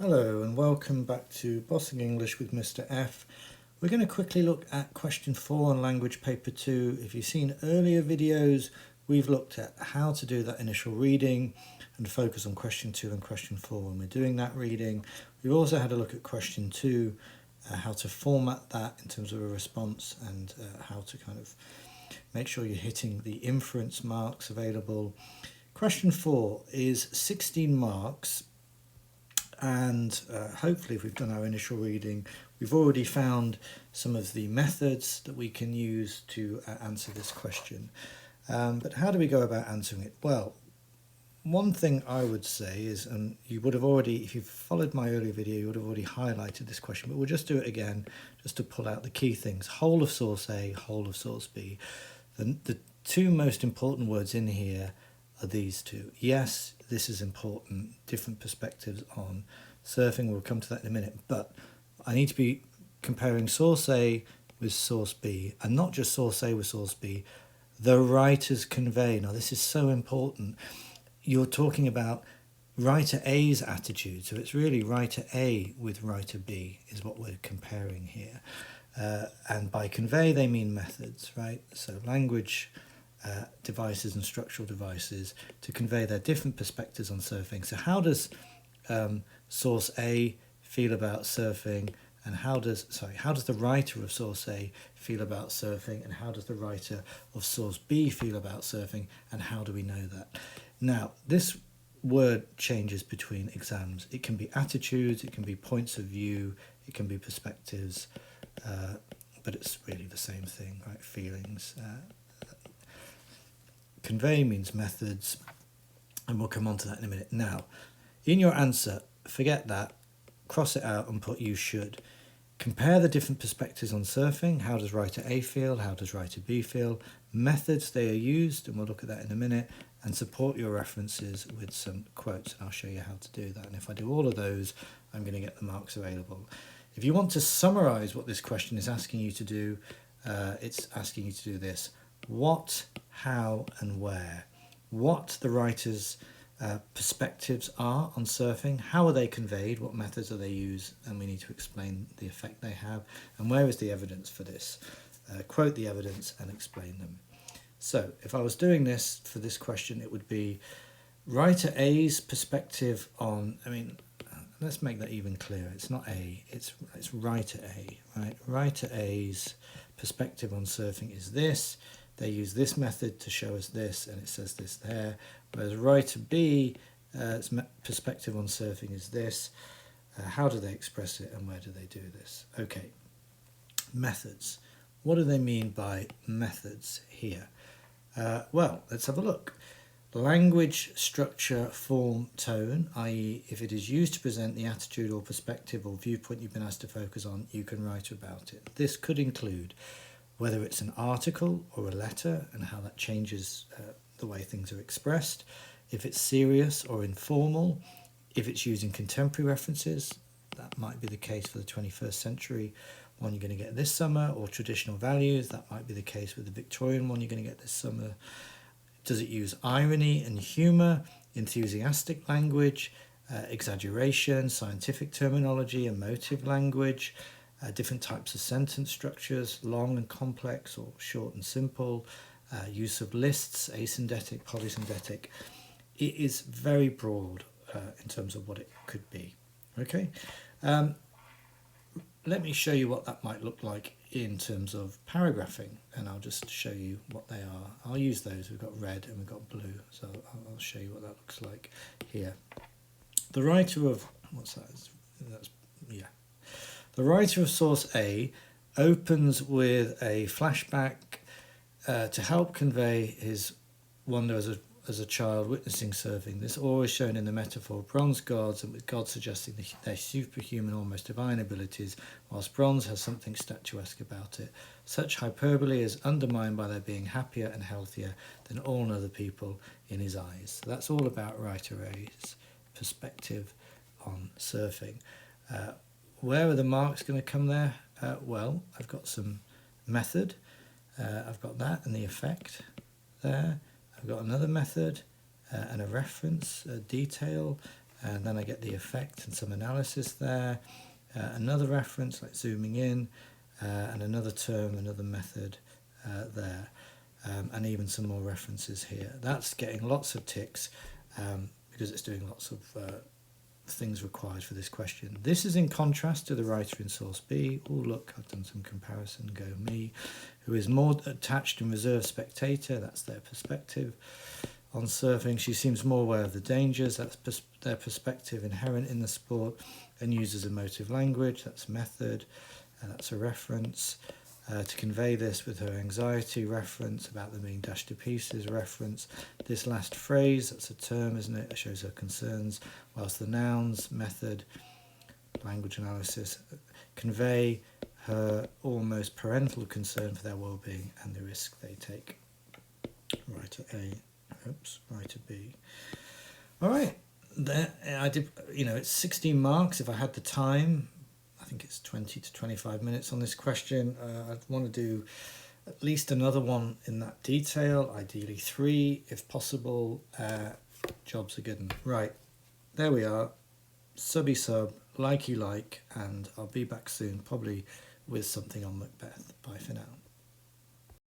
Hello and welcome back to Bossing English with Mr. F. We're going to quickly look at question 4 on language paper 2. If you've seen earlier videos, we've looked at how to do that initial reading and focus on question 2 and question 4 when we're doing that reading. We've also had a look at question 2, how to format that in terms of a response and how to kind of make sure you're hitting the inference marks available. Question 4 is 16 marks. And hopefully if we've done our initial reading, we've already found some of the methods that we can use to answer this question. But how do we go about answering it? Well, one thing I would say is, and you would have already, if you've followed my earlier video, you would have already highlighted this question, but we'll just do it again just to pull out the key things. Whole of source A, whole of source B. The two most important words in here are these two. Yes, this is important, different perspectives on surfing, we'll come to that in a minute, but I need to be comparing source A with source B, and not just source A with source B, the writers convey. Now this is so important. You're talking about writer A's attitude, so it's really writer A with writer B is what we're comparing here. And by convey they mean methods, right? So language devices and structural devices to convey their different perspectives on surfing. So how does source A feel about surfing, and how does the writer of source A feel about surfing, and how does the writer of source B feel about surfing, and how do we know that? Now this word changes between exams. It can be attitudes, it can be points of view, it can be perspectives, but it's really the same thing, right? Feelings. Convey means methods, and we'll come on to that in a minute. Now, in your answer, forget that, cross it out and put you should. Compare the different perspectives on surfing. How does writer A feel? How does writer B feel? Methods they are used, and we'll look at that in a minute, and support your references with some quotes, and I'll show you how to do that. And if I do all of those, I'm going to get the marks available. If you want to summarize what this question is asking you to do, it's asking you to do this. What, how and where. What the writer's perspectives are on surfing, how are they conveyed, what methods are they used, and we need to explain the effect they have, and where is the evidence for this. Quote the evidence and explain them. So if I was doing this for this question, it would be writer A's perspective on, let's make that even clearer. It's not A, it's writer A, right? Writer A's perspective on surfing is this. They use this method to show us this, and it says this there. Whereas writer B's perspective on surfing is this. How do they express it, and where do they do this? Okay, methods. What do they mean by methods here? Well, let's have a look. Language, structure, form, tone, i.e. if it is used to present the attitude or perspective or viewpoint you've been asked to focus on, you can write about it. This could include whether it's an article or a letter and how that changes the way things are expressed, if it's serious or informal, if it's using contemporary references, that might be the case for the 21st century one you're going to get this summer, or traditional values, that might be the case with the Victorian one you're going to get this summer. Does it use irony and humour, enthusiastic language, exaggeration, scientific terminology, emotive language, different types of sentence structures, long and complex or short and simple, use of lists, asyndetic, polysyndetic. It is very broad in terms of what it could be. Okay, let me show you what that might look like in terms of paragraphing, and I'll just show you what they are. I'll use those. We've got red and we've got blue, so I'll show you what that looks like here. The writer of, what's that? The writer of source A opens with a flashback to help convey his wonder as a child witnessing surfing. This always shown in the metaphor of bronze gods, and with gods suggesting their superhuman, almost divine abilities, whilst bronze has something statuesque about it. Such hyperbole is undermined by their being happier and healthier than all other people in his eyes. So that's all about writer A's perspective on surfing. Where are the marks going to come there? Well, I've got some method. I've got that and the effect there. I've got another method and a reference, a detail, and then I get the effect and some analysis there. Another reference like zooming in, and another term, another method there, and even some more references here. That's getting lots of ticks because it's doing lots of things required for this question. This is in contrast to the writer in source B. Oh look, I've done some comparison, go me, who is more attached and reserved spectator, that's their perspective. On surfing, she seems more aware of the dangers, that's their perspective inherent in the sport, and uses emotive language, that's method, that's a reference. To convey this with her anxiety, reference, about them being dashed to pieces, reference. This last phrase, that's a term, isn't it? It shows her concerns, whilst the nouns, method, language analysis, convey her almost parental concern for their well-being and the risk they take. Writer A, writer B. All right, there, I did, it's 16 marks if I had the time. I think it's 20 to 25 minutes on this question. I'd want to do at least another one in that detail, ideally 3 if possible. Jobs are good. Right, there we are. Subby sub, likey like, and I'll be back soon, probably with something on Macbeth. Bye for now.